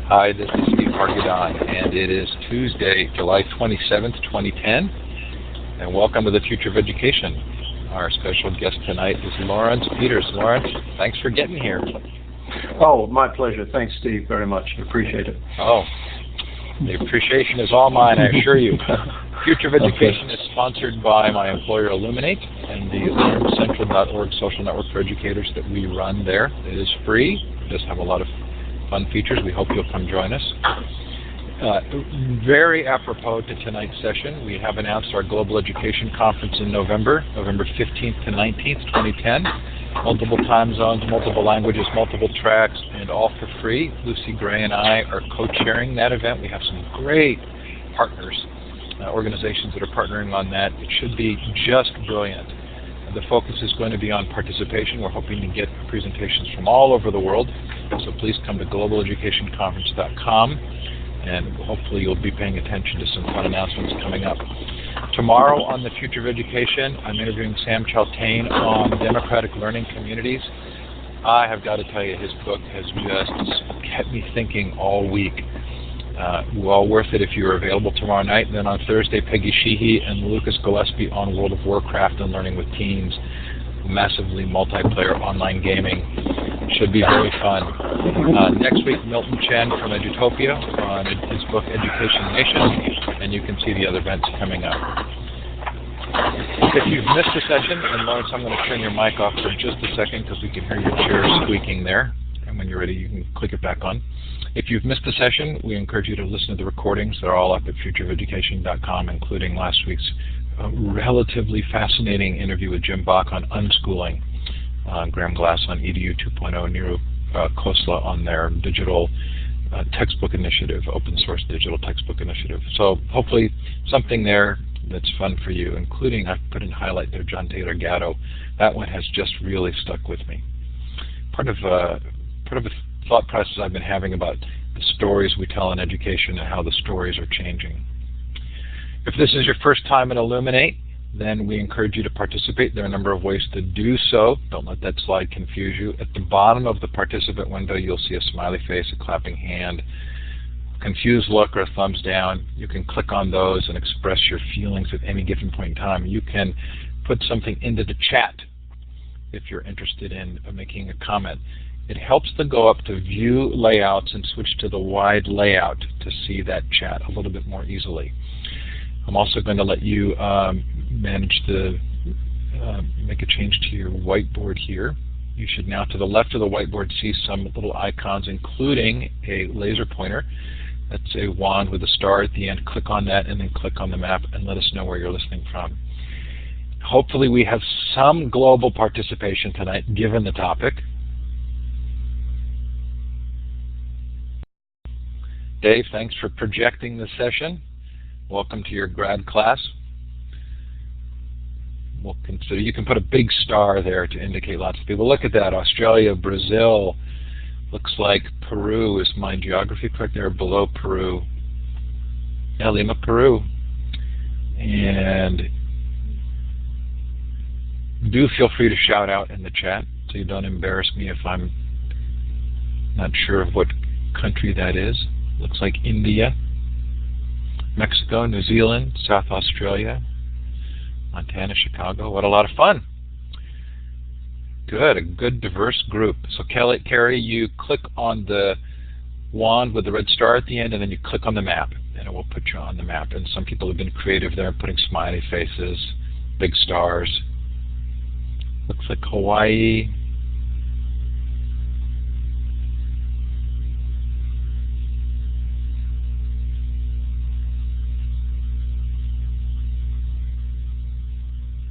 Hi, this is Steve Margadon, and it is Tuesday, July 27th, 2010, and welcome to the Future of Education. Our special guest tonight is Laurence Peters. Laurence, thanks for getting here. Oh, my pleasure. Thanks, Steve, very much. I appreciate it. Oh, the appreciation is all mine, I assure you. Future of Education is sponsored by my employer Illuminate and the LearnCentral.org social network for educators that we run there. It is free. It does have a lot of fun features. We hope you'll come join us. Very apropos to tonight's session, we have announced our Global Education Conference in November 15th to 19th, 2010. Multiple time zones, multiple languages, multiple tracks, and all for free. Lucy Gray and I are co-chairing that event. We have some great partners, organizations that are partnering on that. It should be just brilliant. The focus is going to be on participation. We're hoping to get presentations from all over the world. So please come to globaleducationconference.com, and hopefully you'll be paying attention to some fun announcements coming up. Tomorrow on the Future of Education, I'm interviewing Sam Chaltain on democratic learning communities. I have got to tell you, his book has just kept me thinking all week. Well worth it if you're available tomorrow night. And then on Thursday, Peggy Sheehy and Lucas Gillespie on World of Warcraft and learning with teens. Massively multiplayer online gaming. Should be very fun. Next week, Milton Chen from Edutopia on his book Education Nation, and you can see the other events coming up. If you've missed a session, and Laurence, I'm going to turn your mic off for just a second because we can hear your chair squeaking there. And when you're ready, you can click it back on. If you've missed a session, we encourage you to listen to the recordings. They're all up at futureofeducation.com, including last week's relatively fascinating interview with Jim Bach on unschooling, Graham Glass on EDU 2.0, Niru Khosla on their digital textbook initiative, open source digital textbook initiative. So hopefully something there that's fun for you, including, I've put in highlight there, John Taylor Gatto. That one has just really stuck with me. Part of a thought process I've been having about the stories we tell in education and how the stories are changing. If this is your first time at Illuminate, then we encourage you to participate. There are a number of ways to do so. Don't let that slide confuse you. At the bottom of the participant window, you'll see a smiley face, a clapping hand, a confused look, or a thumbs down. You can click on those and express your feelings at any given point in time. You can put something into the chat if you're interested in making a comment. It helps to go up to View Layouts and switch to the wide layout to see that chat a little bit more easily. I'm also going to let you manage to make a change to your whiteboard here. You should now, to the left of the whiteboard, see some little icons, including a laser pointer. That's a wand with a star at the end. Click on that and then click on the map and let us know where you're listening from. Hopefully we have some global participation tonight, given the topic. Dave, thanks for projecting the session. Welcome to your grad class. We'll consider, you can put a big star there to indicate lots of people. Look at that, Australia, Brazil. Looks like Peru. Is my geography correct there? Below Peru. Yeah, Lima, Peru. And do feel free to shout out in the chat so you don't embarrass me if I'm not sure of what country that is. Looks like India, Mexico, New Zealand, South Australia, Montana, Chicago. What a lot of fun. Good, a good diverse group. So Carrie, you click on the wand with the red star at the end, and then you click on the map, and it will put you on the map. And some people have been creative there, putting smiley faces, big stars. Looks like Hawaii.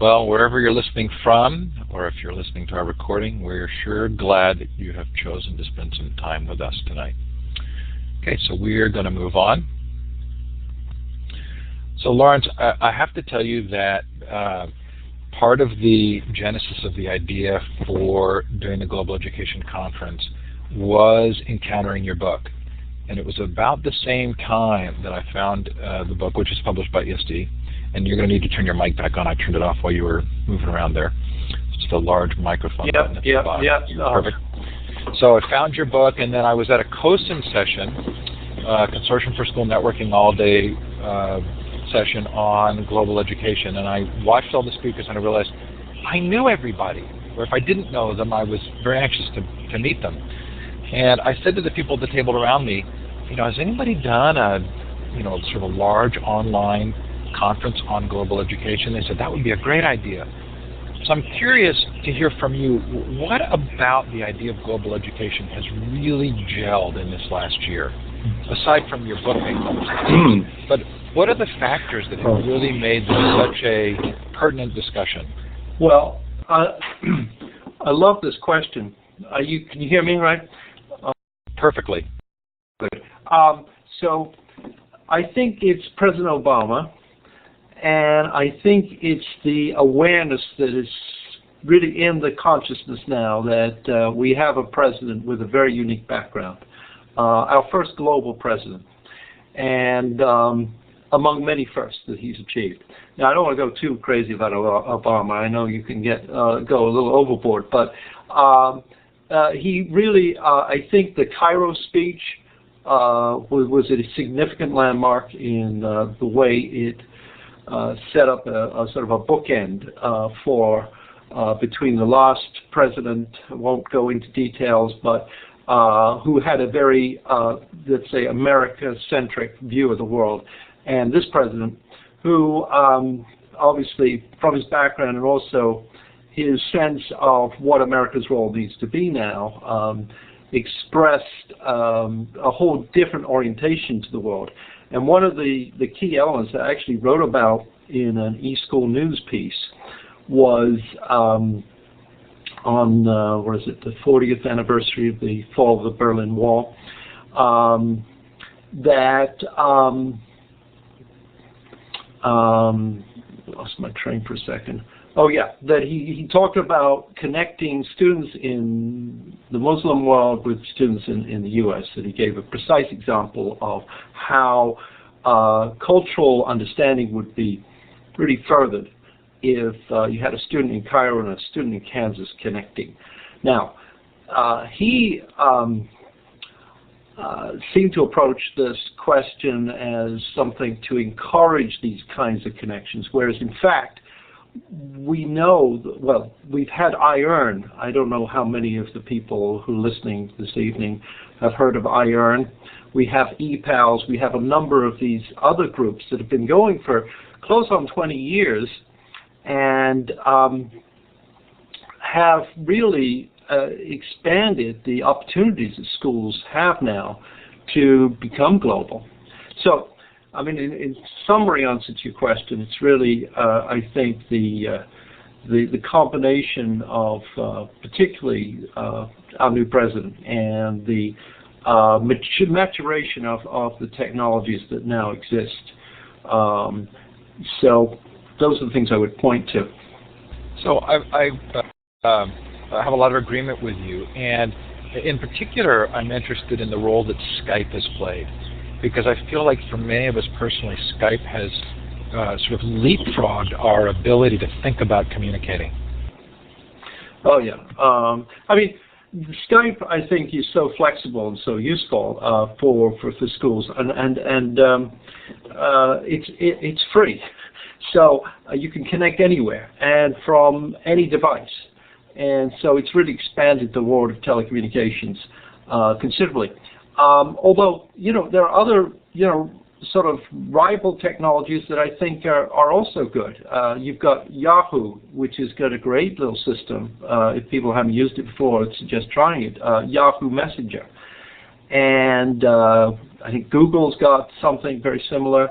Well, wherever you're listening from, or if you're listening to our recording, we're sure glad that you have chosen to spend some time with us tonight. Okay, so we're going to move on. So Laurence, I have to tell you that part of the genesis of the idea for doing the Global Education Conference was encountering your book. And it was about the same time that I found the book, which is published by ESD. And you're going to need to turn your mic back on. I turned it off while you were moving around there. It's just a large microphone button at the bottom. Perfect. So I found your book, and then I was at a COSIN session, Consortium for School Networking all-day session on global education, and I watched all the speakers, and I realized I knew everybody, or if I didn't know them, I was very anxious to meet them. And I said to the people at the table around me, has anybody done a, sort of a large online conference on global education? They said that would be a great idea. So I'm curious to hear from you, what about the idea of global education has really gelled in this last year, aside from your book being published? But what are the factors that have really made this such a pertinent discussion? Well, I love this question. Can you hear me right? Perfectly. Good. So I think it's President Obama, and I think it's the awareness that is really in the consciousness now that we have a president with a very unique background, our first global president, and among many firsts that he's achieved. Now, I don't want to go too crazy about Obama. I know you can go a little overboard, but he really, I think the Cairo speech was a significant landmark in the way it set up a sort of a bookend for between the last president, I won't go into details, but who had a very, let's say, America-centric view of the world, and this president, who obviously, from his background and also his sense of what America's role needs to be now, expressed a whole different orientation to the world. And one of the key elements that I actually wrote about in an eSchool News piece was on, the 40th anniversary of the fall of the Berlin Wall, lost my train for a second. Oh yeah, that he talked about connecting students in the Muslim world with students in the U.S. And he gave a precise example of how cultural understanding would be really furthered if you had a student in Cairo and a student in Kansas connecting. Now, he seemed to approach this question as something to encourage these kinds of connections, whereas in fact, we know, well, we've had iEarn. I don't know how many of the people who are listening this evening have heard of iEarn. We have ePals. We have a number of these other groups that have been going for close on 20 years and have really expanded the opportunities that schools have now to become global. So, I mean, in summary answer to your question, it's really, I think, the combination of particularly our new president and the maturation of the technologies that now exist. So those are the things I would point to. So I have a lot of agreement with you, and in particular, I'm interested in the role that Skype has played, because I feel like for many of us personally, Skype has sort of leapfrogged our ability to think about communicating. Oh yeah, I mean, Skype I think is so flexible and so useful for schools, and it's free, so you can connect anywhere and from any device. And so it's really expanded the world of telecommunications considerably. Although, there are other, sort of rival technologies that I think are also good. You've got Yahoo, which has got a great little system. If people haven't used it before, I'd suggest trying it. Yahoo Messenger. And I think Google's got something very similar,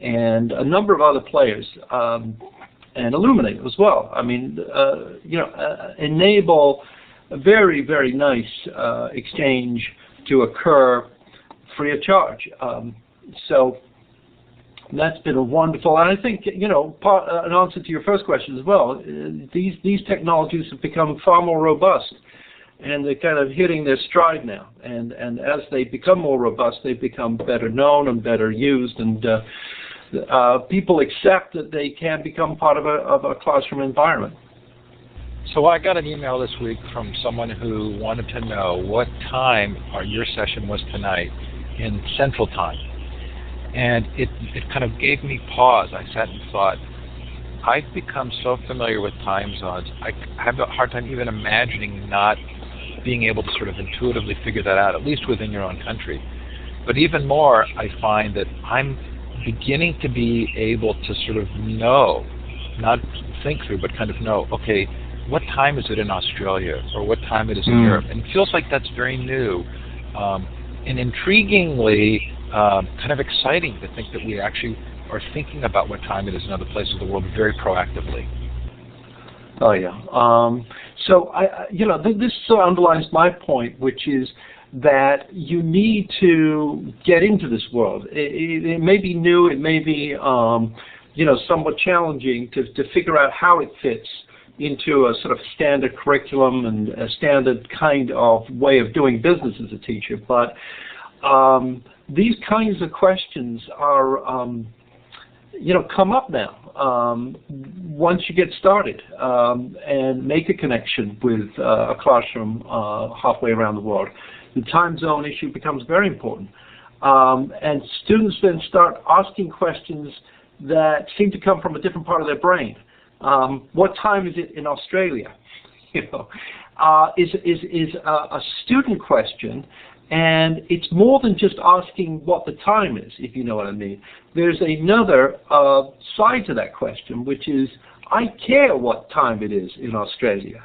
and a number of other players. And Illuminate as well. I mean, enable a very, very nice exchange to occur free of charge. So that's been a wonderful, and I think, an answer to your first question as well, these technologies have become far more robust, and they're kind of hitting their stride now. And as they become more robust, they become better known and better used, and people accept that they can become part of a classroom environment. So I got an email this week from someone who wanted to know what time your session was tonight in Central Time. And it kind of gave me pause. I sat and thought, I've become so familiar with time zones, I have a hard time even imagining not being able to sort of intuitively figure that out, at least within your own country. But even more, I find that I'm beginning to be able to sort of know, not think through, but kind of know, okay, what time is it in Australia, or what time it is in Europe? And it feels like that's very new, and intriguingly kind of exciting to think that we actually are thinking about what time it is in other places of the world very proactively. Oh yeah. So this sort of underlines my point, which is that you need to get into this world. It may be new, it may be somewhat challenging to figure out how it fits into a sort of standard curriculum and a standard kind of way of doing business as a teacher. But these kinds of questions are, come up now once you get started and make a connection with a classroom halfway around the world. The time zone issue becomes very important. And students then start asking questions that seem to come from a different part of their brain. What time is it in Australia? Is a student question, and it's more than just asking what the time is, if you know what I mean. There's another side to that question, which is, I care what time it is in Australia.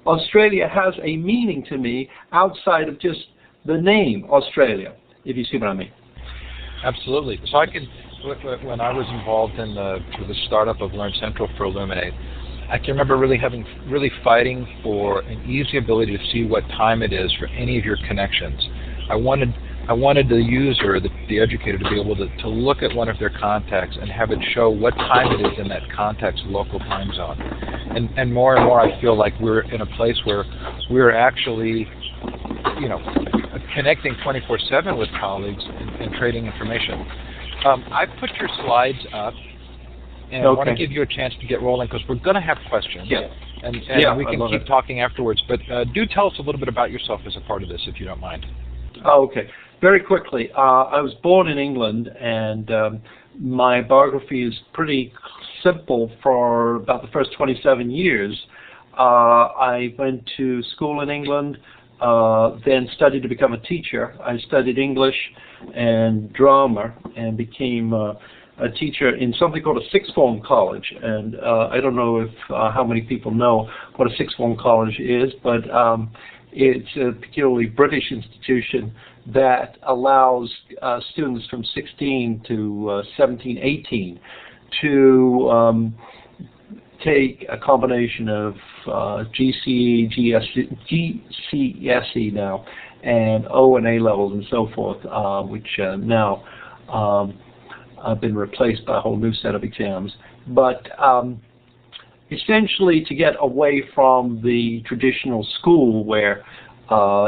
Australia has a meaning to me outside of just the name Australia, if you see what I mean. Absolutely. So when I was involved in the startup of Learn Central for Illuminate, I can remember really fighting for an easy ability to see what time it is for any of your connections. I wanted the user, the educator, to be able to look at one of their contacts and have it show what time it is in that contact's local time zone. And more I feel like we're in a place where we're actually, connecting 24/7 with colleagues and trading information. I put your slides up, and I want to give you a chance to get rolling because we're going to have questions. Yeah. And we can keep talking afterwards. But do tell us a little bit about yourself as a part of this, if you don't mind. Oh, okay. Very quickly, I was born in England, and my biography is pretty simple for about the first 27 years. I went to school in England, then studied to become a teacher. I studied English and drama and became a teacher in something called a sixth form college. And I don't know if how many people know what a sixth form college is, but it's a peculiarly British institution that allows students from 16 to 17, 18 to take a combination of GCE, GCSE now, and O and A levels and so forth, which now have been replaced by a whole new set of exams. But essentially to get away from the traditional school where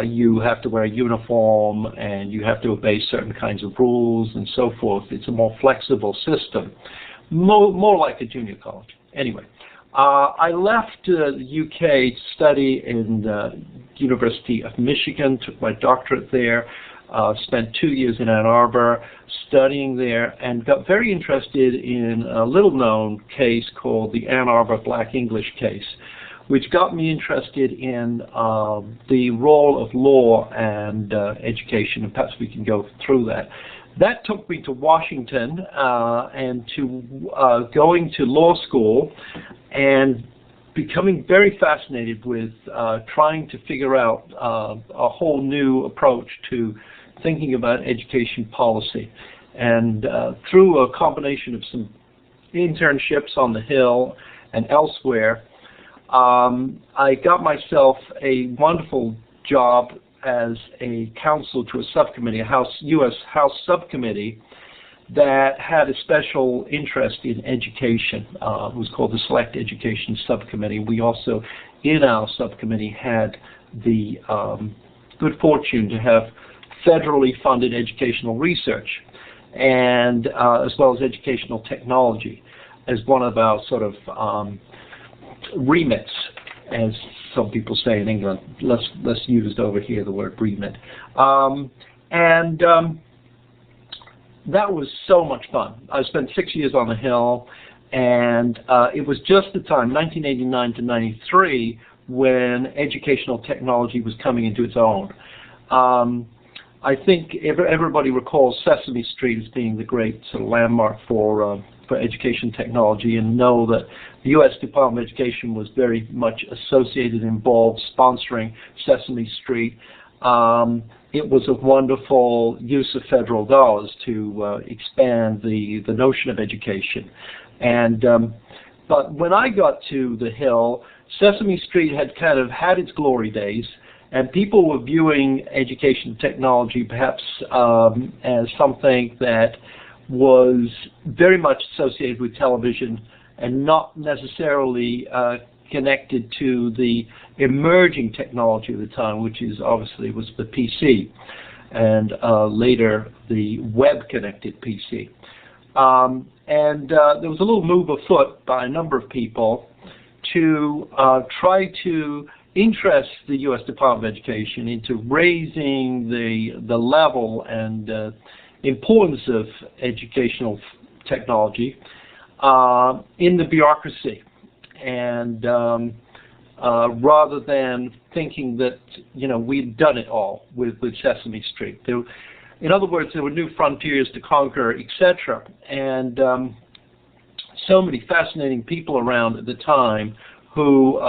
you have to wear a uniform and you have to obey certain kinds of rules and so forth. It's a more flexible system, more like a junior college. Anyway, I left the UK to study in the University of Michigan, took my doctorate there, spent 2 years in Ann Arbor studying there, and got very interested in a little-known case called the Ann Arbor Black English case, which got me interested in the role of law and education, and perhaps we can go through that. That took me to Washington and to going to law school and becoming very fascinated with trying to figure out a whole new approach to thinking about education policy. And through a combination of some internships on the Hill and elsewhere, I got myself a wonderful job as a counsel to a subcommittee, a U.S. House subcommittee that had a special interest in education. It was called the Select Education Subcommittee. We also, in our subcommittee, had the good fortune to have federally funded educational research, and as well as educational technology as one of our sort of remits. as some people say in England, less used over here, the word remit. That was so much fun. I spent 6 years on the Hill, and it was just the time, 1989 to 93, when educational technology was coming into its own. I think everybody recalls Sesame Street as being the great sort of landmark for education technology, and know that the U.S. Department of Education was very much associated, involved, sponsoring Sesame Street. It was a wonderful use of federal dollars to expand the notion of education. And but when I got to the Hill, Sesame Street had kind of had its glory days, and people were viewing education technology perhaps as something that was very much associated with television and not necessarily connected to the emerging technology of the time, which is obviously was the PC, and later the web-connected PC. There was a little move afoot by a number of people to try to interest the U.S. Department of Education into raising the level and importance of educational technology in the bureaucracy, and rather than thinking that we'd done it all with Sesame Street. In other words, there were new frontiers to conquer, etc. And so many fascinating people around at the time who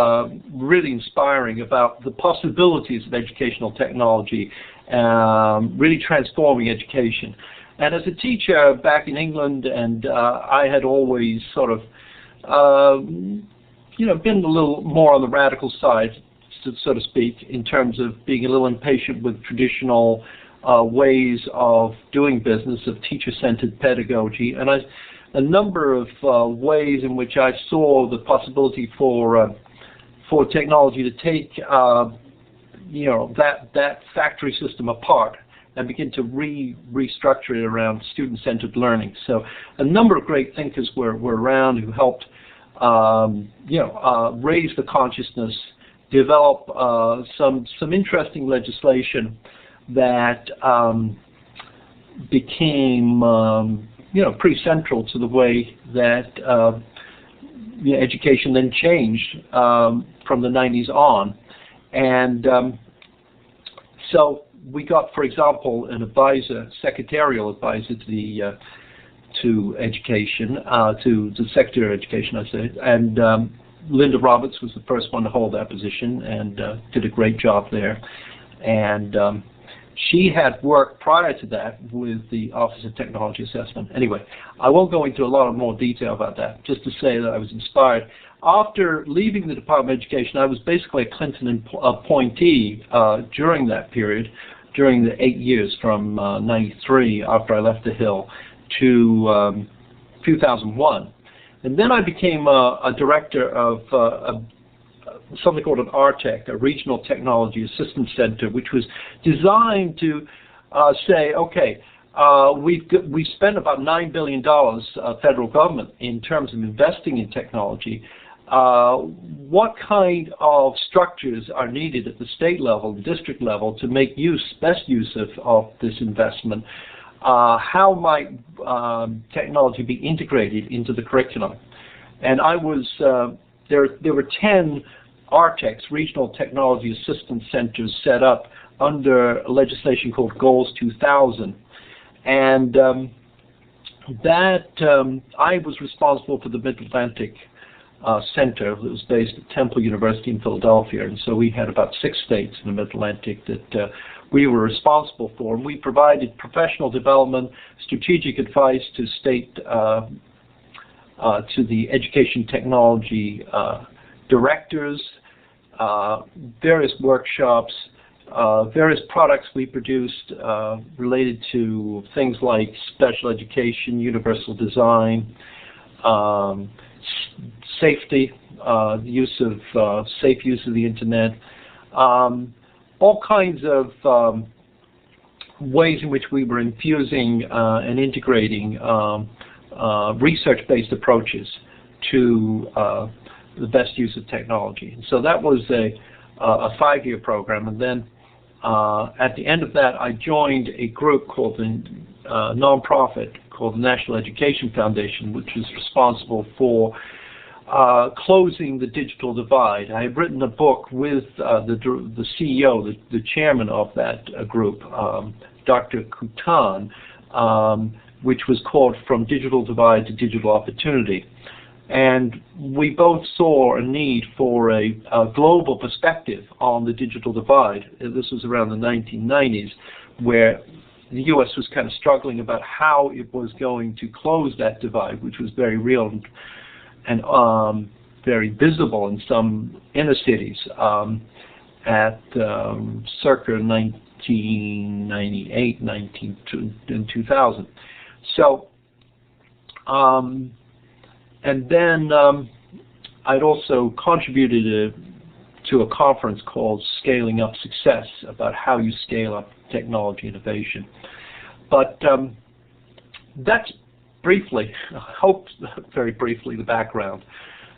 really inspiring about the possibilities of educational technology, really transforming education. And as a teacher back in England, and I had always sort of, been a little more on the radical side, so to speak, in terms of being a little impatient with traditional ways of doing business, of teacher-centered pedagogy, and a number of ways in which I saw the possibility for technology to take that factory system apart and begin to restructure it around student-centered learning. So a number of great thinkers were around who helped raise the consciousness, develop some interesting legislation that became pretty central to the way that education then changed from the 90s on. And so we got, for example, an advisor, secretarial advisor to education, to the Secretary of Education, I say, and Linda Roberts was the first one to hold that position and did a great job there. And she had worked prior to that with the Office of Technology Assessment. Anyway, I won't go into a lot of more detail about that, just to say that I was inspired. After leaving the Department of Education, I was basically a Clinton appointee during that period, during the 8 years from 93, after I left the Hill, to 2001. And then I became a director of something called an RTEC, a Regional Technology Assistance Center, which was designed to say, okay, we spent about $9 billion, federal government, in terms of investing in technology. What kind of structures are needed at the state level, the district level, to make best use of this investment? How might technology be integrated into the curriculum? And I was, there were 10 RTECs, Regional Technology Assistance Centers, set up under legislation called Goals 2000. And I was responsible for the Mid-Atlantic Center that was based at Temple University in Philadelphia. And so we had about 6 states in the Mid-Atlantic that we were responsible for. And we provided professional development, strategic advice to state, to the education technology directors, various workshops, various products we produced related to things like special education, universal design, safety, use of safe use of the internet, all kinds of ways in which we were infusing and integrating research-based approaches to the best use of technology. And so that was a 5-year program, and then at the end of that, I joined a group called the nonprofit called the National Education Foundation, which is responsible for closing the digital divide. I had written a book with the CEO, the chairman of that group, Dr. Kutan, which was called From Digital Divide to Digital Opportunity. And we both saw a need for a global perspective on the digital divide. This was around the 1990s, where the U.S. was kind of struggling about how it was going to close that divide, which was very real and very visible in some inner cities at circa 1998, 2000. So, and then I'd also contributed to a conference called Scaling Up Success, about how you scale up technology innovation. But that's briefly, I hope very briefly, the background.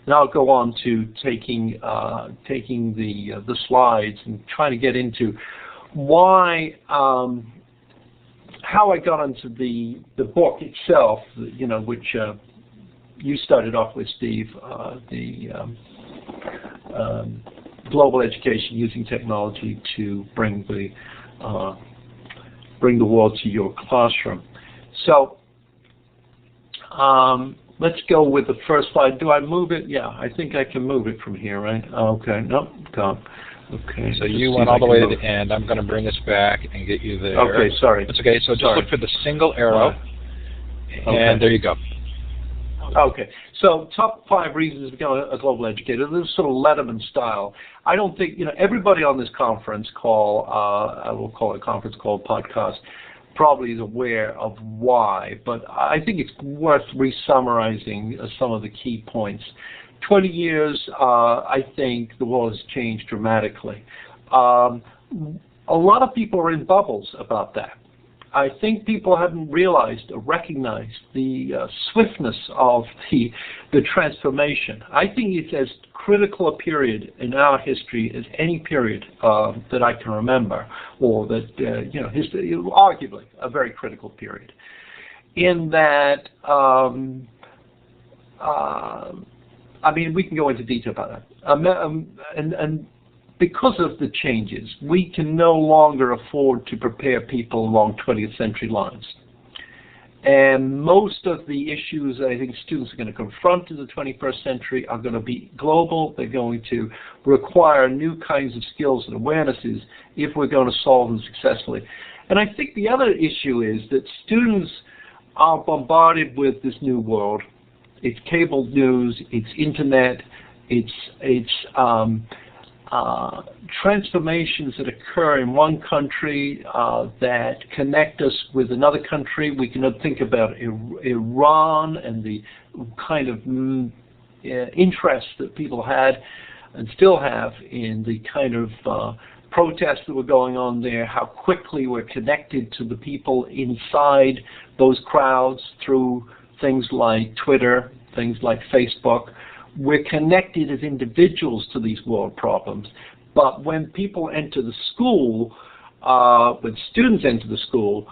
Now I'll go on to taking the slides and trying to get into why, how I got into the book itself, you know, which you started off with, Steve, the global education using technology to bring the world to your classroom. So let's go with the first slide. Do I move it? Yeah, I think I can move it from here, right? Okay, no, come. Okay. So you went all the way to the end. I'm going to bring us back and get you there. Okay, sorry. That's okay. So just look for the single arrow, and there you go. Okay, so top 5 reasons to become a global educator. This is sort of Letterman style. I don't think, you know, everybody on this conference call, I will call it a conference call, podcast, probably is aware of why, but I think it's worth re-summarizing some of the key points. 20 years, I think the world has changed dramatically. A lot of people are in bubbles about that. I think people haven't realized or recognized the swiftness of the transformation. I think it's as critical a period in our history as any period that I can remember, or that, you know, history, arguably a very critical period. In that, I mean, we can go into detail about that. And because of the changes, we can no longer afford to prepare people along 20th century lines. And most of the issues that I think students are going to confront in the 21st century are going to be global. They're going to require new kinds of skills and awarenesses if we're going to solve them successfully. And I think the other issue is that students are bombarded with this new world. It's cable news, it's internet, it's transformations that occur in one country that connect us with another country. We can think about Iran and the kind of interest that people had and still have in the kind of protests that were going on there, how quickly we're connected to the people inside those crowds through things like Twitter, things like Facebook. We're connected as individuals to these world problems, but when people enter the school, when students enter the school,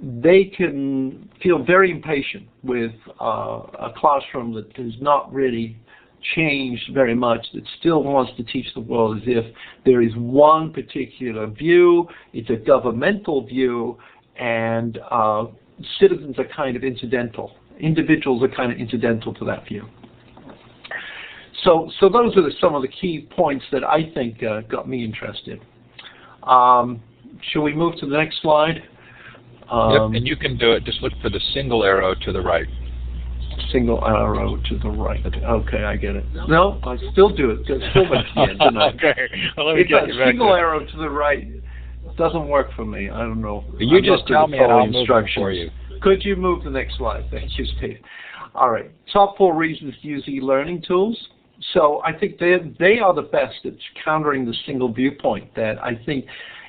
they can feel very impatient with a classroom that has not really changed very much, that still wants to teach the world as if there is one particular view, it's a governmental view, and citizens are kind of incidental. Individuals are kind of incidental to that view. So those are some of the key points that I think got me interested. Shall we move to the next slide? Yep, and you can do it. Just look for the single arrow to the right. Single arrow to the right. Okay, I get it. No, I still do it. It's still my kid tonight. Okay, well, let me get you back. Single arrow to the right doesn't work for me. I don't know. But you just tell me and I'll move it for you. Could you move to the next slide? Thank you, Steve. All right. Top 4 reasons to use e-learning tools. So I think they are the best at countering the single viewpoint that I think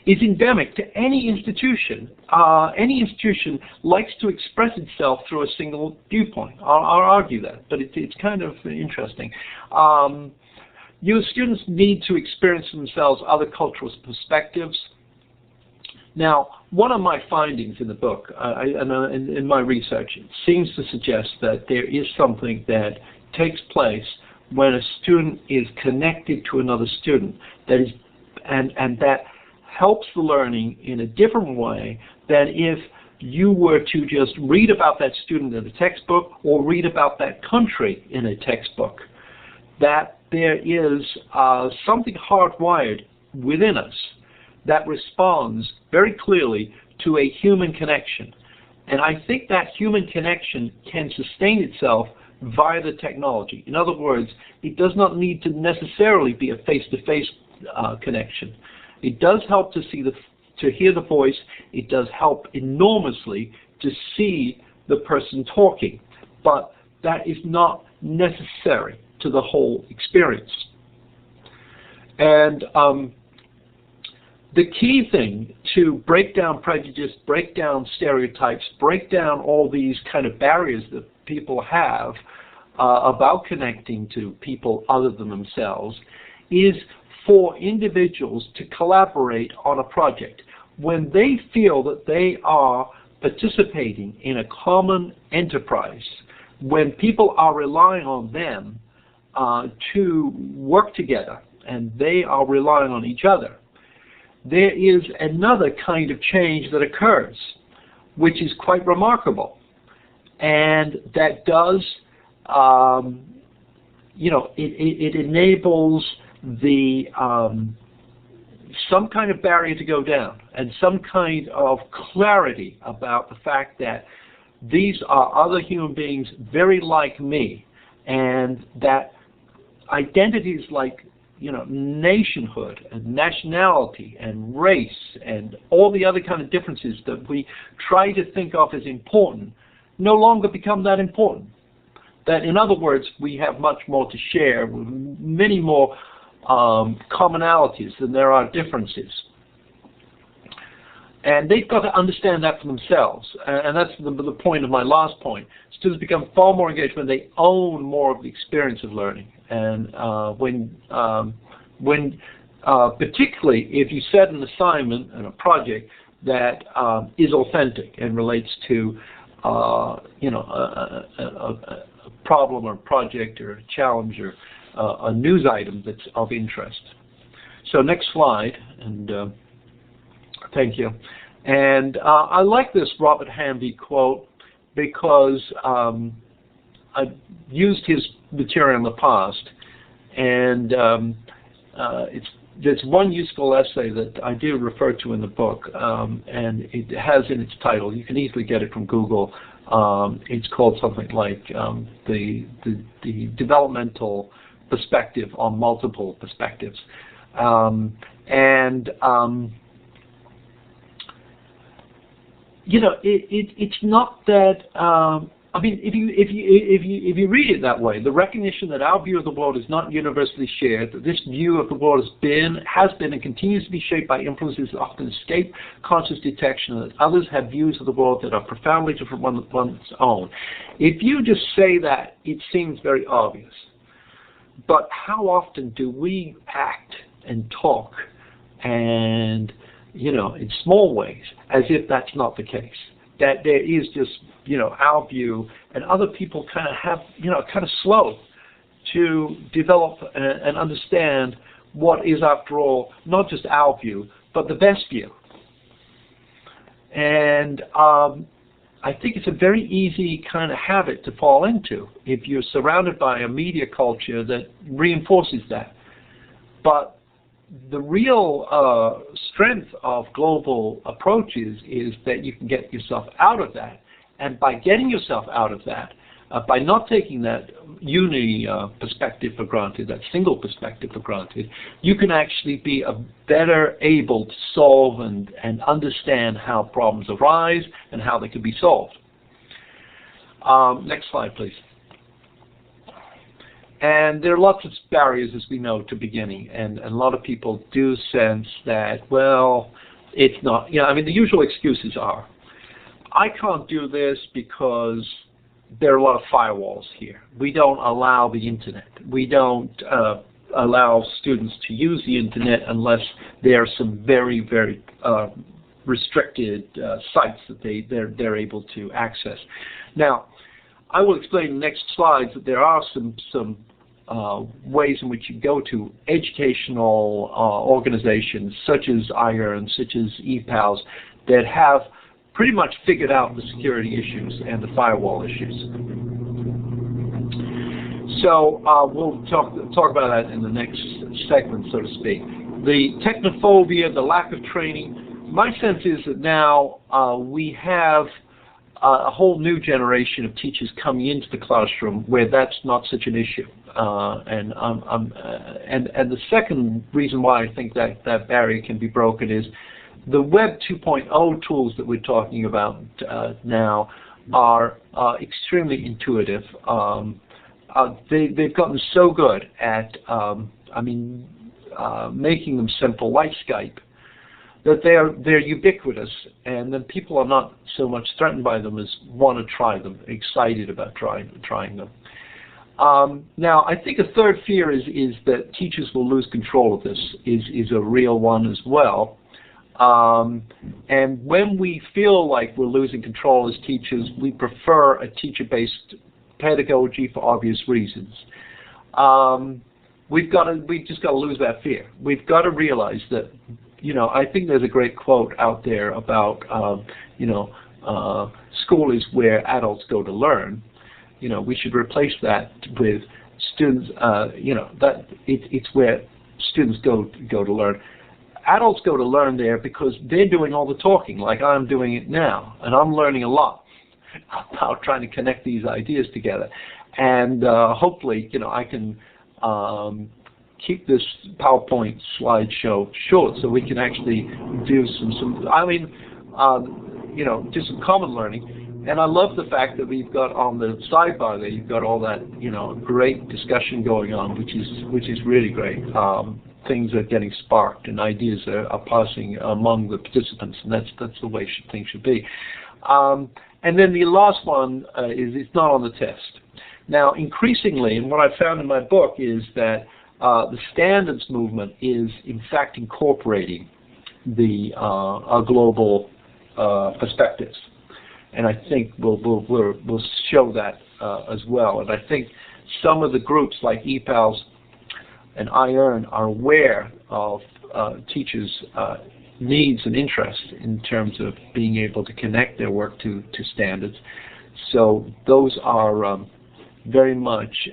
is endemic to any institution. Any institution likes to express itself through a single viewpoint. I'll argue that, but it's kind of interesting. Your students need to experience themselves other cultural perspectives. Now, one of my findings in the book, and in my research, it seems to suggest that there is something that takes place when a student is connected to another student, that is, and that helps the learning in a different way than if you were to just read about that student in a textbook or read about that country in a textbook. That there is something hardwired within us that responds very clearly to a human connection. And I think that human connection can sustain itself via the technology. In other words, it does not need to necessarily be a face-to-face connection. It does help to hear the voice. It does help enormously to see the person talking. But that is not necessary to the whole experience. And the key thing to break down prejudice, break down stereotypes, break down all these kind of barriers that people have about connecting to people other than themselves is for individuals to collaborate on a project. When they feel that they are participating in a common enterprise, when people are relying on them to work together and they are relying on each other, there is another kind of change that occurs, which is quite remarkable. And that does, it enables the some kind of barrier to go down and some kind of clarity about the fact that these are other human beings very like me, and that identities like nationhood and nationality and race and all the other kind of differences that we try to think of as important no longer become that important. That, in other words, we have much more to share, many more commonalities than there are differences. And they've got to understand that for themselves. And that's the point of my last point. Students become far more engaged when they own more of the experience of learning. And particularly if you set an assignment and a project that is authentic and relates to a problem or a project or a challenge or a news item that's of interest. So next slide, and thank you. And I like this Robert Hamby quote because I've used his material in the past, and there's one useful essay that I do refer to in the book, and it has in its title, you can easily get it from Google, it's called something like the developmental perspective on multiple perspectives. It's not that. I mean, if you read it that way, the recognition that our view of the world is not universally shared, that this view of the world has been, and continues to be shaped by influences that often escape conscious detection, and that others have views of the world that are profoundly different from one's own. If you just say that, it seems very obvious. But how often do we act and talk, and in small ways, as if that's not the case? That there is just, our view, and other people kind of slow to develop and understand what is, after all, not just our view, but the best view. And I think it's a very easy kind of habit to fall into if you're surrounded by a media culture that reinforces that. But the real strength of global approaches is that you can get yourself out of that. And by getting yourself out of that, by not taking that perspective for granted, that single perspective for granted, you can actually be better able to solve and understand how problems arise and how they can be solved. Next slide, please. And there are lots of barriers, as we know, to beginning, and a lot of people do sense that, well, it's not. I mean, the usual excuses are, I can't do this because there are a lot of firewalls here. We don't allow the internet. We don't allow students to use the internet unless there are some very, very restricted sites that they're able to access. Now, I will explain in the next slides that there are some ways in which you go to educational organizations such as IERN, such as EPALS, that have pretty much figured out the security issues and the firewall issues. So we'll talk about that in the next segment, so to speak. The technophobia, the lack of training. My sense is that now we have a whole new generation of teachers coming into the classroom where that's not such an issue. And the second reason why I think that barrier can be broken is the Web 2.0 tools that we're talking about now are extremely intuitive. They've gotten so good at, making them simple, like Skype, that they're ubiquitous, and then people are not so much threatened by them as want to try them, excited about trying them. Now, I think a third fear is that teachers will lose control of this, is a real one as well. And when we feel like we're losing control as teachers, we prefer a teacher-based pedagogy for obvious reasons. We've just got to lose that fear. We've got to realize that, I think there's a great quote out there about, school is where adults go to learn. We should replace that with students, that it's where students go to learn. Adults go to learn there because they're doing all the talking, like I'm doing it now, and I'm learning a lot about trying to connect these ideas together. And hopefully, I can keep this PowerPoint slideshow short so we can actually do do some common learning. And I love the fact that we've got on the sidebar there, you've got all that, great discussion going on, which is really great. Things are getting sparked and ideas are passing among the participants, and that's the way things should be. And then the last one is it's not on the test. Now, increasingly, and what I found in my book is that the standards movement is, in fact, incorporating the global perspectives, and I think we'll show that as well. And I think some of the groups like EPALS and IERN are aware of teachers' needs and interests in terms of being able to connect their work to standards. So those are very much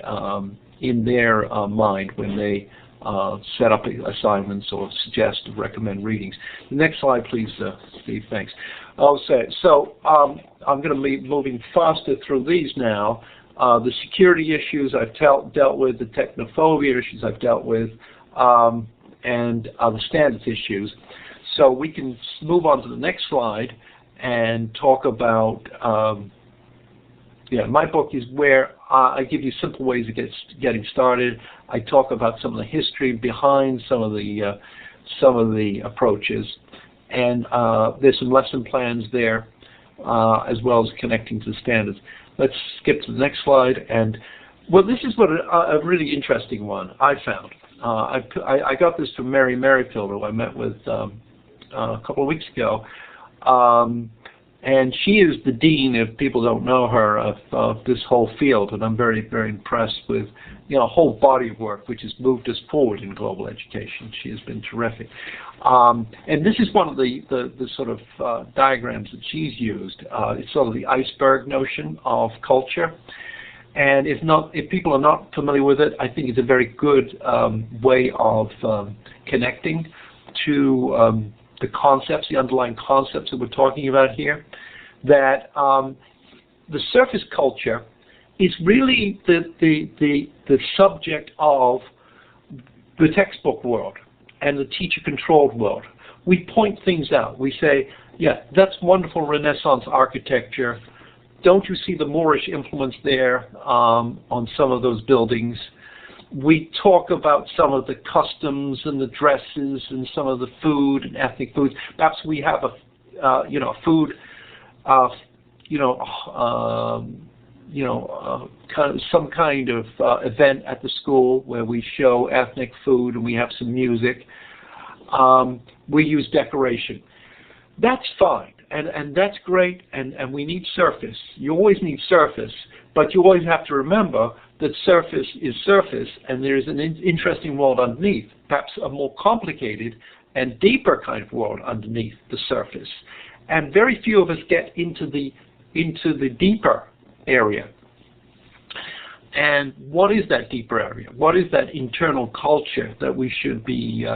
in their mind when they set up assignments or suggest or recommend readings. The next slide, please, Steve. Thanks. So I'm going to be moving faster through these now. The security issues I've dealt with, the technophobia issues I've dealt with, and the standards issues. So we can move on to the next slide and talk about, my book is where I give you simple ways of getting started. I talk about some of the history behind some of the approaches, and there's some lesson plans there, as well as connecting to the standards. Let's skip to the next slide. And well, this is what a really interesting one I found. I got this from Mary Merrifield, who I met with a couple of weeks ago. And she is the dean, if people don't know her, of this whole field. And I'm very, very impressed with a whole body of work which has moved us forward in global education. She has been terrific. And this is one of the sort of diagrams that she's used. It's sort of the iceberg notion of culture. And if people are not familiar with it, I think it's a very good way of connecting to the concepts, the underlying concepts that we're talking about here. That the surface culture is really the subject of the textbook world and the teacher-controlled world. We point things out. We say, yeah, that's wonderful Renaissance architecture. Don't you see the Moorish influence there on some of those buildings? We talk about some of the customs and the dresses and some of the food and ethnic foods. Perhaps we have food, kind of some kind of event at the school where we show ethnic food and we have some music. We use decoration. That's fine, and that's great, and we need surface. You always need surface, but you always have to remember that surface is surface, and there's an interesting world underneath, perhaps a more complicated and deeper kind of world underneath the surface. And very few of us get into the deeper area. And what is that deeper area? What is that internal culture that we should be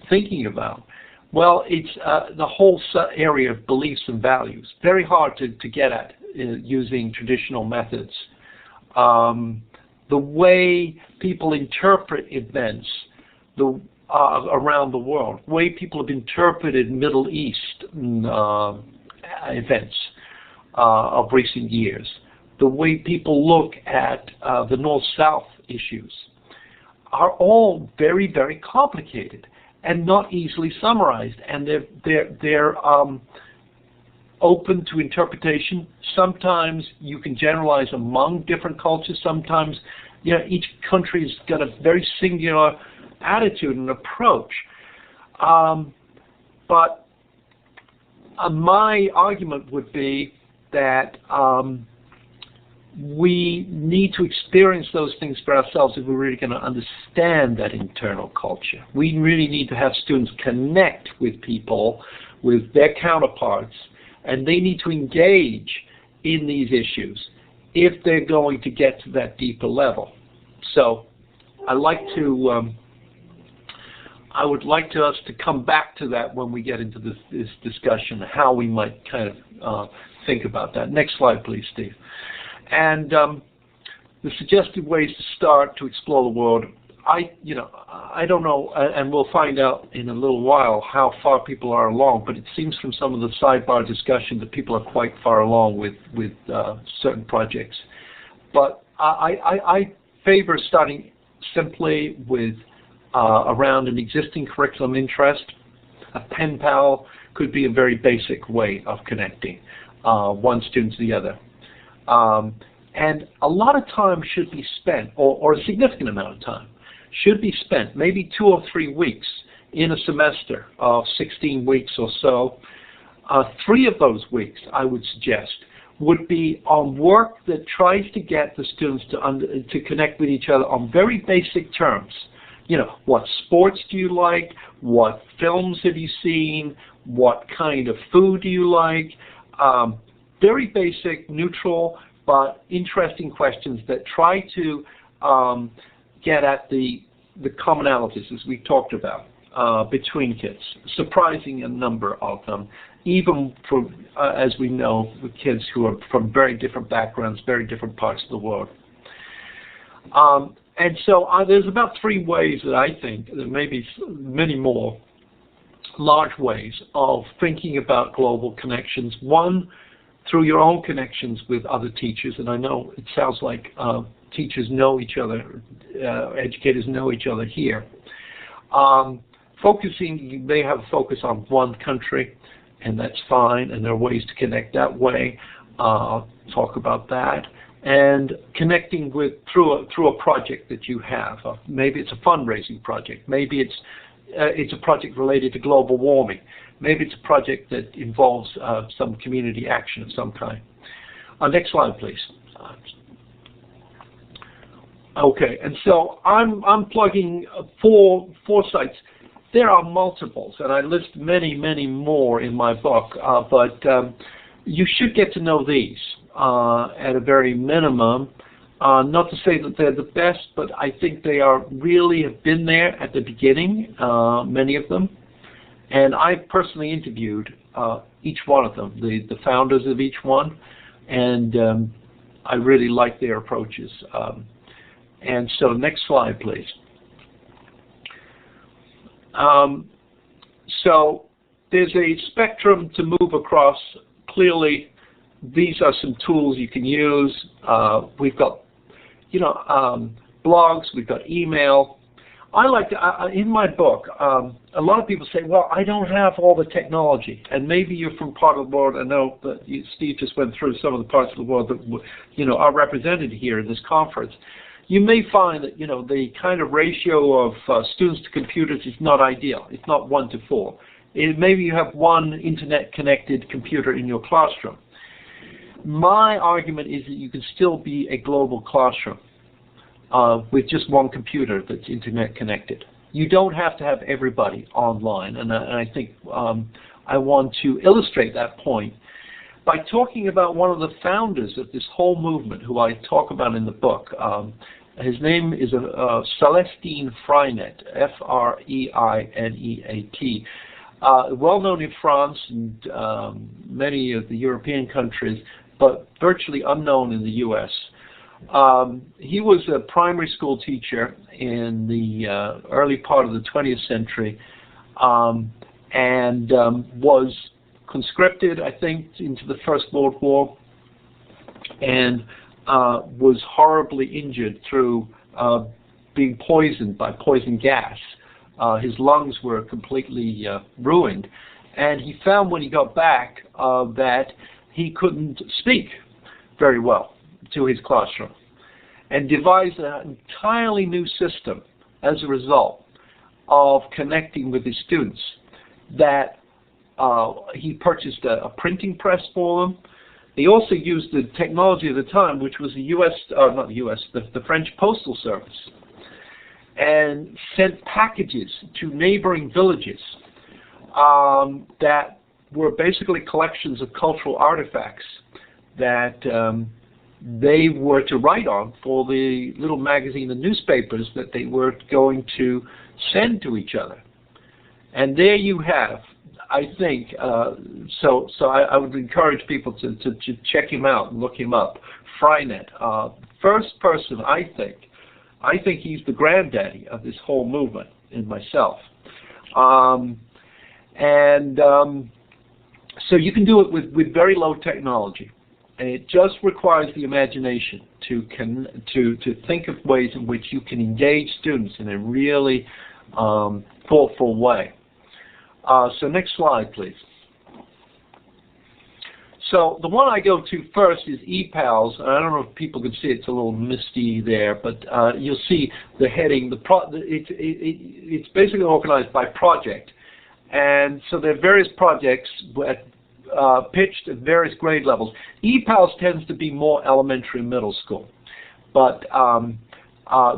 thinking about? Well, it's the whole area of beliefs and values. Very hard to get at using traditional methods. The way people interpret events around the world, the way people have interpreted Middle East events of recent years, the way people look at the North-South issues, are all very, very complicated and not easily summarized, and they're open to interpretation. Sometimes you can generalize among different cultures. Sometimes, each country's got a very singular attitude and approach. But my argument would be that we need to experience those things for ourselves if we're really going to understand that internal culture. We really need to have students connect with people, with their counterparts, and they need to engage in these issues if they're going to get to that deeper level. So I would like us to come back to that when we get into this discussion, how we might kind of think about that. Next slide, please, Steve. And the suggested ways to start to explore the world, I don't know, and we'll find out in a little while how far people are along, but it seems from some of the sidebar discussion that people are quite far along with certain projects. But I favor starting simply with around an existing curriculum interest. A pen pal could be a very basic way of connecting one student to the other. And a lot of time should be spent, or a significant amount of time, should be spent, maybe 2 or 3 weeks in a semester of 16 weeks or so. 3 of those weeks, I would suggest, would be on work that tries to get the students to connect with each other on very basic terms. What sports do you like? What films have you seen? What kind of food do you like? Very basic, neutral, but interesting questions that try to get at the commonalities, as we talked about, between kids. Surprising a number of them, even for, as we know, with kids who are from very different backgrounds, very different parts of the world. And so there's about 3 ways that I think, there may be many more, large ways of thinking about global connections. One, through your own connections with other teachers, and I know it sounds like teachers know each other, educators know each other here. Focusing, you may have a focus on one country, and that's fine, and there are ways to connect that way. I'll talk about that. And connecting with through a project that you have. Maybe it's a fundraising project. Maybe it's a project related to global warming. Maybe it's a project that involves some community action of some kind. Next slide, please. Okay, and so I'm plugging four sites. There are multiples, and I list many, many more in my book, but you should get to know these at a very minimum. Not to say that they're the best, but I think they are really have been there at the beginning, many of them. And I personally interviewed each one of them, the founders of each one, and I really like their approaches. And so next slide, please. So there's a spectrum to move across. Clearly, these are some tools you can use. We've got, blogs, we've got email. I like to, in my book, a lot of people say, well, I don't have all the technology. And maybe you're from part of the world. I know that Steve just went through some of the parts of the world that are represented here in this conference. You may find that the kind of ratio of students to computers is not ideal. It's not 1 to 4. Maybe you have one internet-connected computer in your classroom. My argument is that you can still be a global classroom with just one computer that's internet connected. You don't have to have everybody online, and I think I want to illustrate that point by talking about one of the founders of this whole movement, who I talk about in the book. His name is Celestine Freinet, F-R-E-I-N-E-A-T. Well known in France and many of the European countries, but virtually unknown in the U.S. He was a primary school teacher in the early part of the 20th century and was conscripted, I think, into the First World War and was horribly injured through being poisoned by poison gas. His lungs were completely ruined. And he found when he got back that he couldn't speak very well to his classroom, and devised an entirely new system as a result of connecting with his students. That he purchased a printing press for them. He also used the technology of the time, which was the the French Postal Service, and sent packages to neighboring villages that were basically collections of cultural artifacts that they were to write on for the little magazine and newspapers that they were going to send to each other. And there you have, I think, so I would encourage people to check him out and look him up. Freinet, first person, I think he's the granddaddy of this whole movement in myself. So you can do it with very low technology. And it just requires the imagination to think of ways in which you can engage students in a really thoughtful way. So next slide, please. So the one I go to first is ePals. I don't know if people can see it. It's a little misty there, but you'll see the heading. It's basically organized by project. And so there are various projects pitched at various grade levels. ePals tends to be more elementary and middle school, but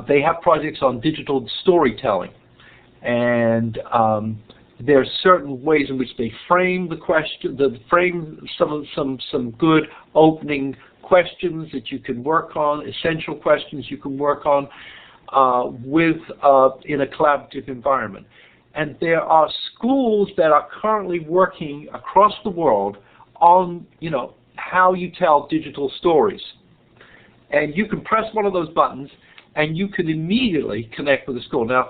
they have projects on digital storytelling, and there are certain ways in which they frame the question, frame some good opening questions that you can work on, essential questions you can work on in a collaborative environment. And there are schools that are currently working across the world on, how you tell digital stories. And you can press one of those buttons and you can immediately connect with the school. Now,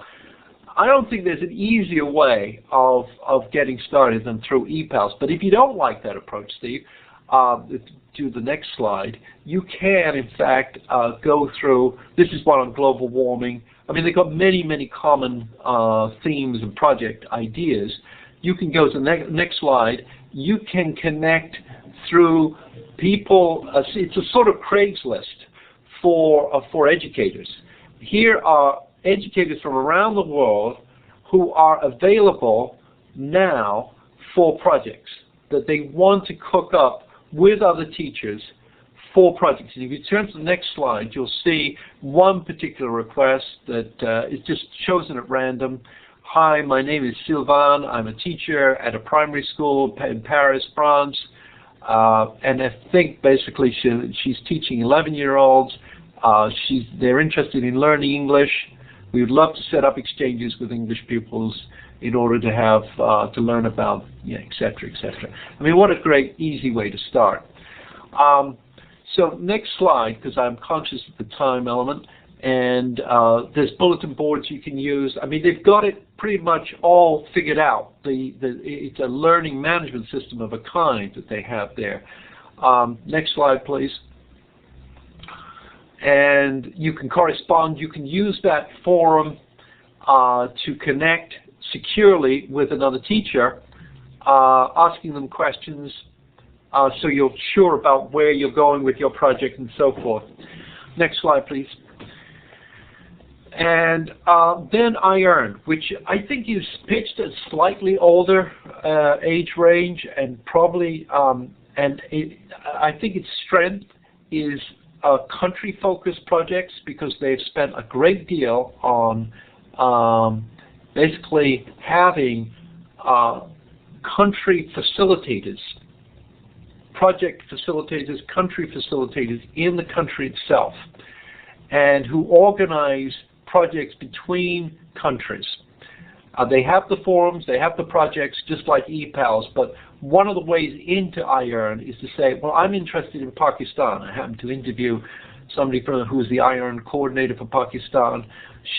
I don't think there's an easier way of getting started than through ePals. But if you don't like that approach, Steve, to the next slide, you can, in fact, go through, this is one on global warming. I mean, they've got many, many common themes and project ideas. You can go to the next slide. You can connect through people. It's a sort of Craigslist for educators. Here are educators from around the world who are available now for projects that they want to cook up with other teachers for projects. And if you turn to the next slide, you'll see one particular request that is just chosen at random. Hi, my name is Sylvain. I'm a teacher at a primary school in Paris, France. And I think basically she's teaching 11-year-olds. They're interested in learning English. We would love to set up exchanges with English pupils in order to have to learn about, et cetera, et cetera. I mean, what a great, easy way to start. So next slide, because I'm conscious of the time element, and there's bulletin boards you can use. I mean, they've got it pretty much all figured out. It's a learning management system of a kind that they have there. Next slide, please. and you can correspond. You can use that forum to connect securely with another teacher, asking them questions so you're sure about where you're going with your project and so forth. Next slide, please. And then iEarn, which I think is pitched at slightly older age range, and probably, I think its strength is country-focused projects, because they've spent a great deal on basically having country facilitators, project facilitators, country facilitators in the country itself, and who organize projects between countries. They have the forums, they have the projects, just like ePals, but one of the ways into iEarn is to say, well, I'm interested in Pakistan. I happen to interview somebody who is the iEarn coordinator for Pakistan.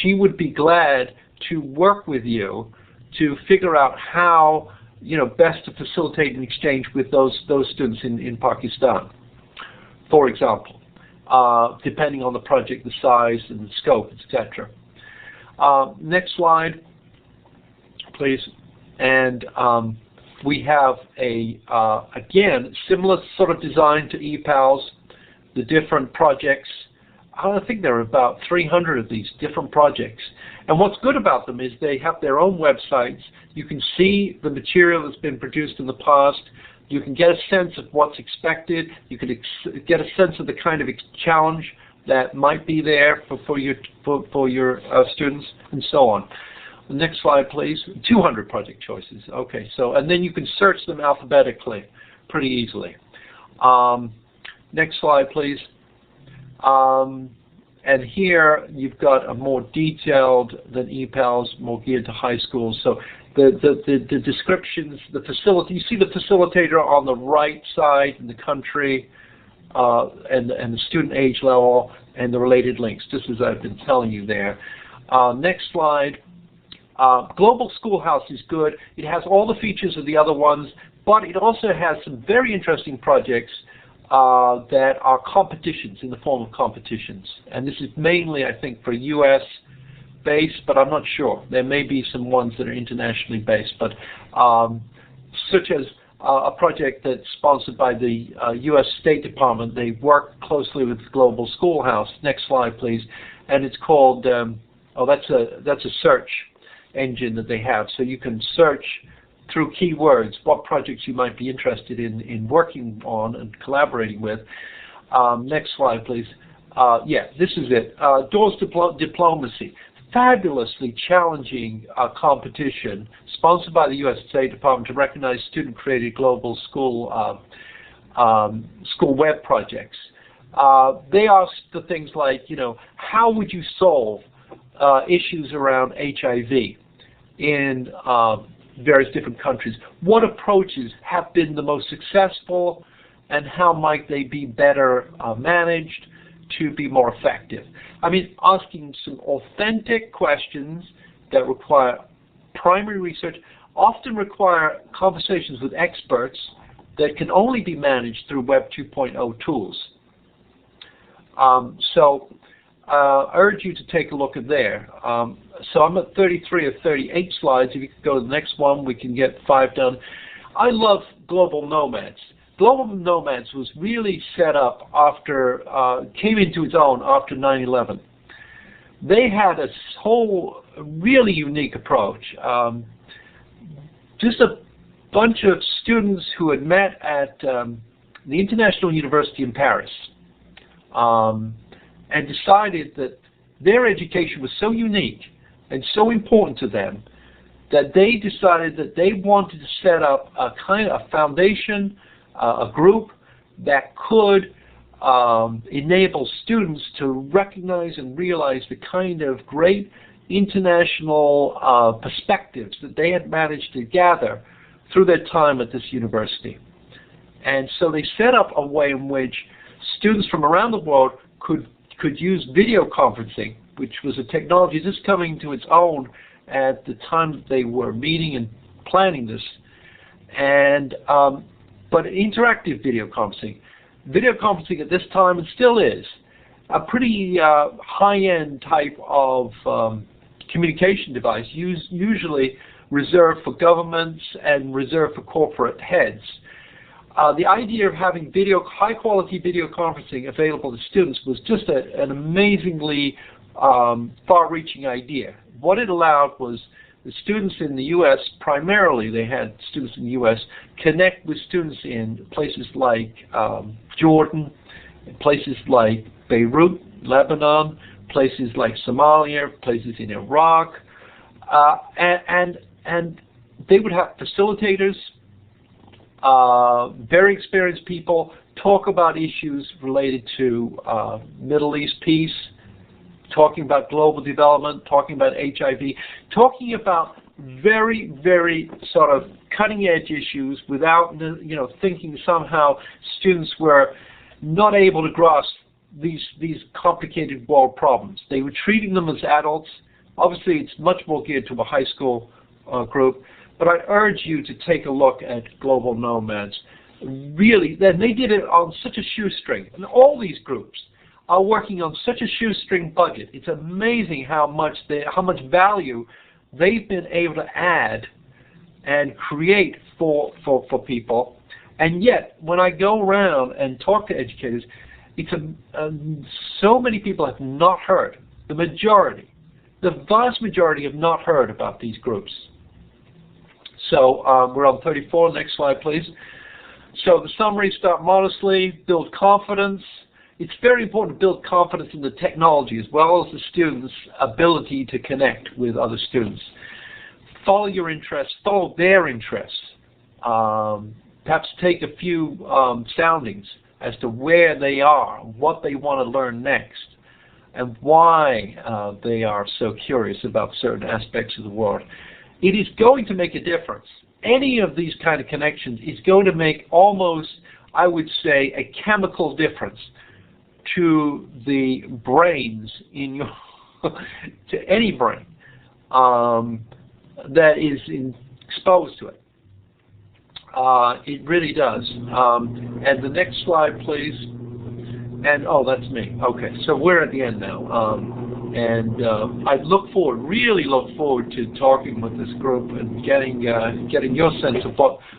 She would be glad to work with you to figure out how, best to facilitate an exchange with those students in Pakistan, for example. Depending on the project, the size and the scope, etc. Next slide, please. And we have again, similar sort of design to ePals, the different projects. I think there are about 300 of these different projects. And what's good about them is they have their own websites. You can see the material that's been produced in the past. You can get a sense of what's expected. You can get a sense of the kind of challenge that might be there for your students, and so on. The next slide, please. 200 project choices. Okay, and then you can search them alphabetically pretty easily. Next slide, please. And here you've got a more detailed than ePals, more geared to high schools. So the descriptions, the facility, you see the facilitator on the right side in the country, and the student age level, and the related links, just as I've been telling you there. Next slide. Global Schoolhouse is good. It has all the features of the other ones, but it also has some very interesting projects that are competitions, in the form of competitions. And this is mainly, I think, for US based, but I'm not sure. There may be some ones that are internationally based, but such as a project that's sponsored by the US State Department. They work closely with Global Schoolhouse. Next slide, please. And it's called, that's a search engine that they have. So you can search through keywords what projects you might be interested in working on and collaborating with. Next slide, please. Yeah, this is it. Doors to Diplomacy. Fabulously challenging competition sponsored by the U.S. State Department to recognize student-created global school web projects. They ask the things like, how would you solve issues around HIV in various different countries? What approaches have been the most successful, and how might they be better managed to be more effective? I mean, asking some authentic questions that require primary research, often require conversations with experts that can only be managed through Web 2.0 tools. I urge you to take a look at there. So I'm at 33 or 38 slides. If you could go to the next one, we can get 5 done. I love Global Nomads. Global Nomads was really set up after, came into its own after 9/11. They had a whole really unique approach. Just a bunch of students who had met at the International University in Paris, and decided that their education was so unique and so important to them that they decided that they wanted to set up a kind of foundation, a group that could enable students to recognize and realize the kind of great international perspectives that they had managed to gather through their time at this university. And so they set up a way in which students from around the world could use video conferencing, which was a technology just coming to its own at the time that they were meeting and planning this, and but interactive video conferencing. Video conferencing at this time, and still is, a pretty high-end type of communication device, usually reserved for governments and reserved for corporate heads. The idea of having high-quality video conferencing available to students was just an amazingly far-reaching idea. What it allowed was the students in the U.S., primarily they had students in the U.S., connect with students in places like Jordan, places like Beirut, Lebanon, places like Somalia, places in Iraq, and they would have facilitators, very experienced people, talk about issues related to Middle East peace, talking about global development, talking about HIV, talking about very, very sort of cutting-edge issues without, thinking somehow students were not able to grasp these complicated world problems. They were treating them as adults. Obviously, it's much more geared to a high school group, but I urge you to take a look at Global Nomads. Really, they did it on such a shoestring, and all these groups are working on such a shoestring budget. It's amazing how much value they've been able to add and create for people. And yet, when I go around and talk to educators, it's so many people have not heard. The vast majority have not heard about these groups. So we're on 34. Next slide, please. So the summary: start modestly, build confidence. It's very important to build confidence in the technology as well as the students' ability to connect with other students. Follow your interests, follow their interests. Perhaps take a few soundings as to where they are, what they want to learn next, and why they are so curious about certain aspects of the world. It is going to make a difference. Any of these kind of connections is going to make almost, I would say, a chemical difference to the brains in your, to any brain that is exposed to it. It really does. And the next slide, please. And oh, that's me. Okay, so we're at the end now. I really look forward to talking with this group and getting your sense of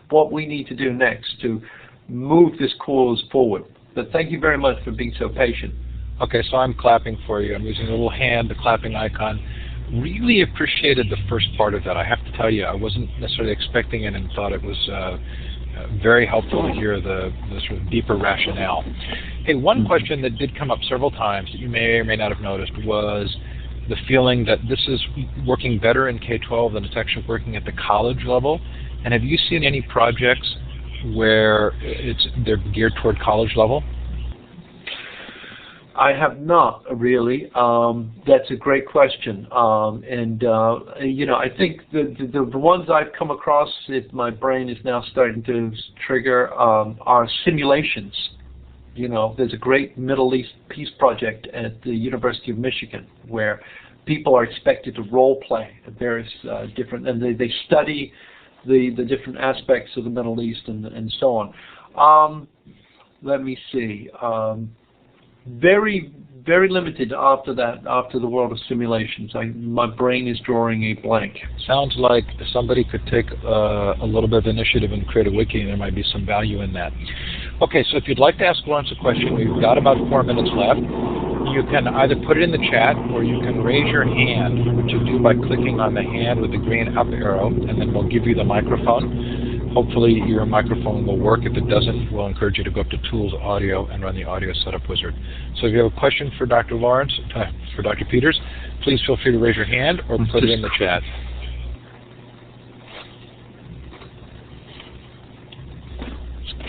what we need to do next to move this cause forward. But thank you very much for being so patient. Okay, so I'm clapping for you. I'm using a little hand, the clapping icon. Really appreciated the first part of that. I have to tell you, I wasn't necessarily expecting it and thought it was very helpful to hear the sort of deeper rationale. Hey, one question that did come up several times that you may or may not have noticed was the feeling that this is working better in K-12 than it's actually working at the college level. And have you seen any projects where they're geared toward college level? I have not really. That's a great question, I think the ones I've come across, if my brain is now starting to trigger, are simulations. There's a great Middle East peace project at the University of Michigan where people are expected to role play at various different, and they study the different aspects of the Middle East and so on. Let me see. Very, very limited after that, after the world of simulations. My brain is drawing a blank. Sounds like somebody could take a little bit of initiative and create a wiki, and there might be some value in that. Okay, so if you'd like to ask Laurence a question, we've got about 4 minutes left. You can either put it in the chat or you can raise your hand, which you do by clicking on the hand with the green up arrow, and then we'll give you the microphone. Hopefully your microphone will work. If it doesn't, we'll encourage you to go up to Tools, Audio, and run the Audio Setup Wizard. So if you have a question for Dr. Laurence, for Dr. Peters, please feel free to raise your hand or put it in the chat.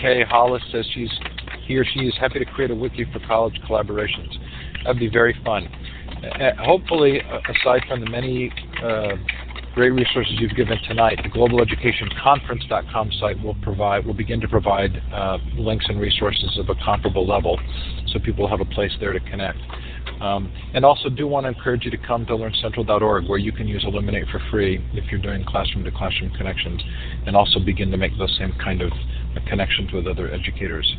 Kay Hollis says he or she is happy to create a wiki for college collaborations. That'd be very fun. Hopefully, aside from the many great resources you've given tonight, the globaleducationconference.com site will begin to provide links and resources of a comparable level, so people have a place there to connect. And also do want to encourage you to come to learncentral.org, where you can use Elluminate for free if you're doing classroom-to-classroom connections, and also begin to make those same kind of connections with other educators.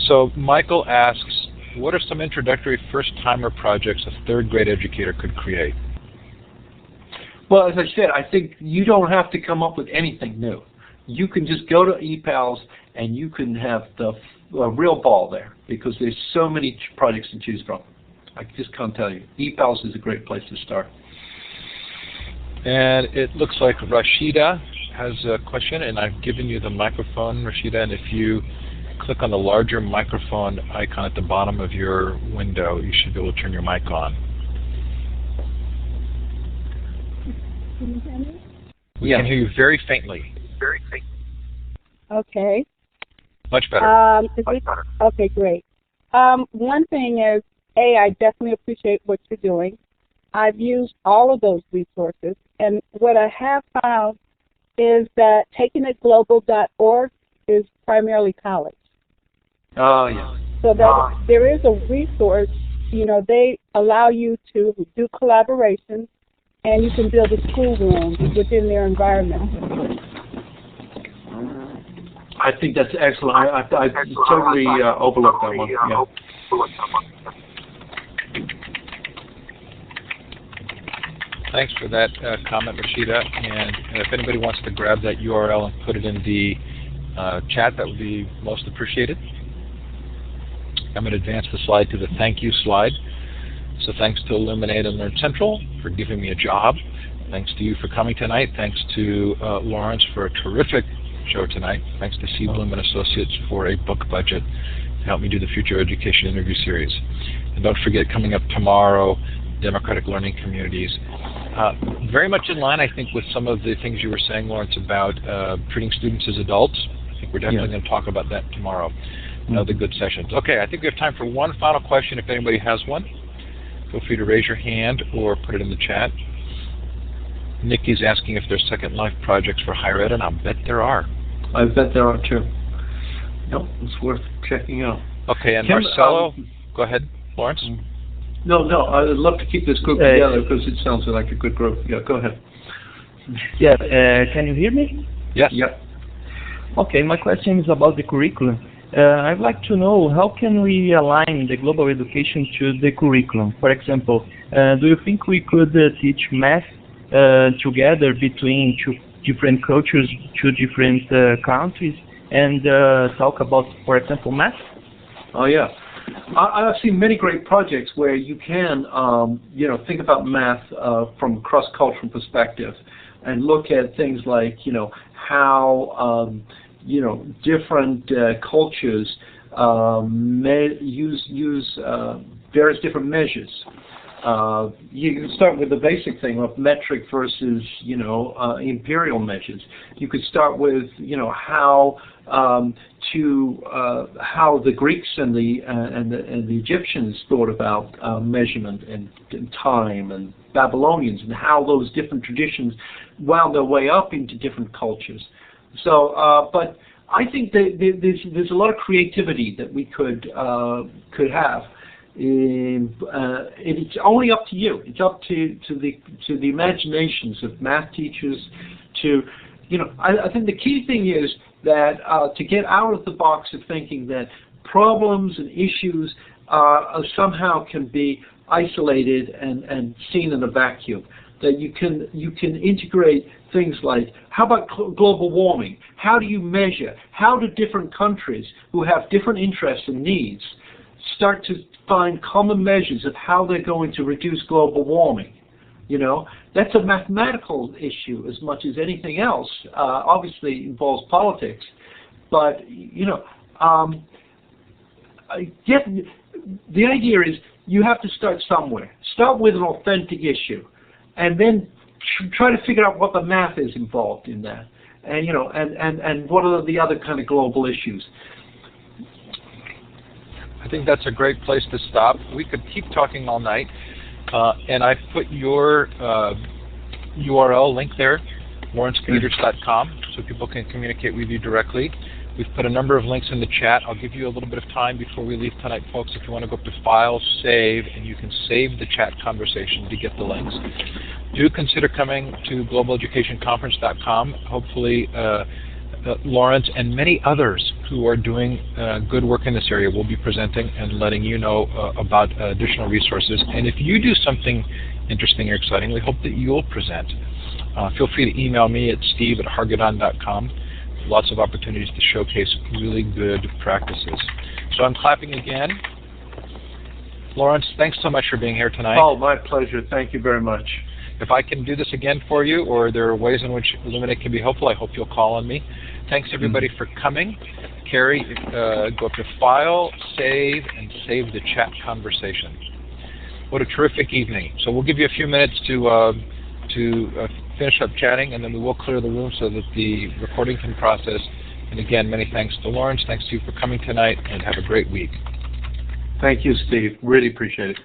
So Michael asks, what are some introductory first-timer projects a third-grade educator could create? Well, as I said, I think you don't have to come up with anything new. You can just go to ePals and you can have the real ball there, because there's so many projects to choose from. I just can't tell you. ePals is a great place to start. And it looks like Rashida has a question, and I've given you the microphone, Rashida, and if you click on the larger microphone icon at the bottom of your window, you should be able to turn your mic on. Can you hear me? We can hear you very faintly. Okay. Much better. Okay, great. One thing is, I definitely appreciate what you're doing. I've used all of those resources, and what I have found is that takingitglobal.org is primarily college. Oh, yeah. So that there is a resource, they allow you to do collaborations, and you can build a schoolroom within their environment. I think that's excellent. I totally overlooked that one. Yeah. Thanks for that comment, Rashida. And if anybody wants to grab that URL and put it in the chat, that would be most appreciated. I'm going to advance the slide to the thank you slide. So thanks to Illuminate and Learn Central for giving me a job. Thanks to you for coming tonight. Thanks to Laurence for a terrific show tonight. Thanks to C. Bloom and Associates for a book budget to help me do the Future Education interview series. And don't forget, coming up tomorrow, Democratic Learning Communities. Very much in line, I think, with some of the things you were saying, Laurence, about treating students as adults. I think we're definitely going to talk about that tomorrow. Another good sessions. Okay, I think we have time for one final question if anybody has one. Feel free to raise your hand or put it in the chat. Nikki's asking if there's Second Life projects for higher ed, and I'll bet there are. I bet there are too. No, it's worth checking out. Okay, and Marcelo, go ahead, Laurence. No, I'd love to keep this group together because it sounds like a good group. Yeah, go ahead. Yeah, can you hear me? Yes. Yeah. Okay, my question is about the curriculum. I'd like to know how can we align the global education to the curriculum? For example, do you think we could teach math together between two different cultures, two different countries, and talk about, for example, math? Oh, yeah. I've seen many great projects where you can, think about math from a cross-cultural perspective and look at things like, how, different cultures may use various different measures. You can start with the basic thing of metric versus, imperial measures. You could start with, how the Greeks and the Egyptians thought about measurement and time, and Babylonians, and how those different traditions wound their way up into different cultures. So, but I think that there's a lot of creativity that we could have. It's only up to you. It's up to the imaginations of math teachers. I think the key thing is that to get out of the box of thinking that problems and issues somehow can be isolated and seen in a vacuum. That you can integrate things like, how about global warming? How do you measure? How do different countries who have different interests and needs start to find common measures of how they're going to reduce global warming? That's a mathematical issue as much as anything else. Obviously, it involves politics, but the idea is you have to start somewhere. Start with an authentic issue, and then try to figure out what the math is involved in that, and what are the other kind of global issues. I think that's a great place to stop. We could keep talking all night, and I've put your URL link there, lawrencepeters.com, so people can communicate with you directly. We've put a number of links in the chat. I'll give you a little bit of time before we leave tonight, folks, if you want to go up to File, Save, and you can save the chat conversation to get the links. Do consider coming to globaleducationconference.com. Hopefully, Laurence and many others who are doing good work in this area will be presenting and letting you know about additional resources. And if you do something interesting or exciting, we hope that you'll present. Feel free to email me at steve@hargadon.com. Lots of opportunities to showcase really good practices. So I'm clapping again. Laurence, thanks so much for being here tonight. Oh, my pleasure. Thank you very much. If I can do this again for you, or there are ways in which Illuminate can be helpful, I hope you'll call on me. Thanks everybody for coming. Carrie, go up to File, Save, and save the chat conversation. What a terrific evening. So we'll give you a few minutes to finish up chatting, and then we will clear the room so that the recording can process. And again, many thanks to Laurence. Thanks to you for coming tonight, and have a great week. Thank you, Steve. Really appreciate it.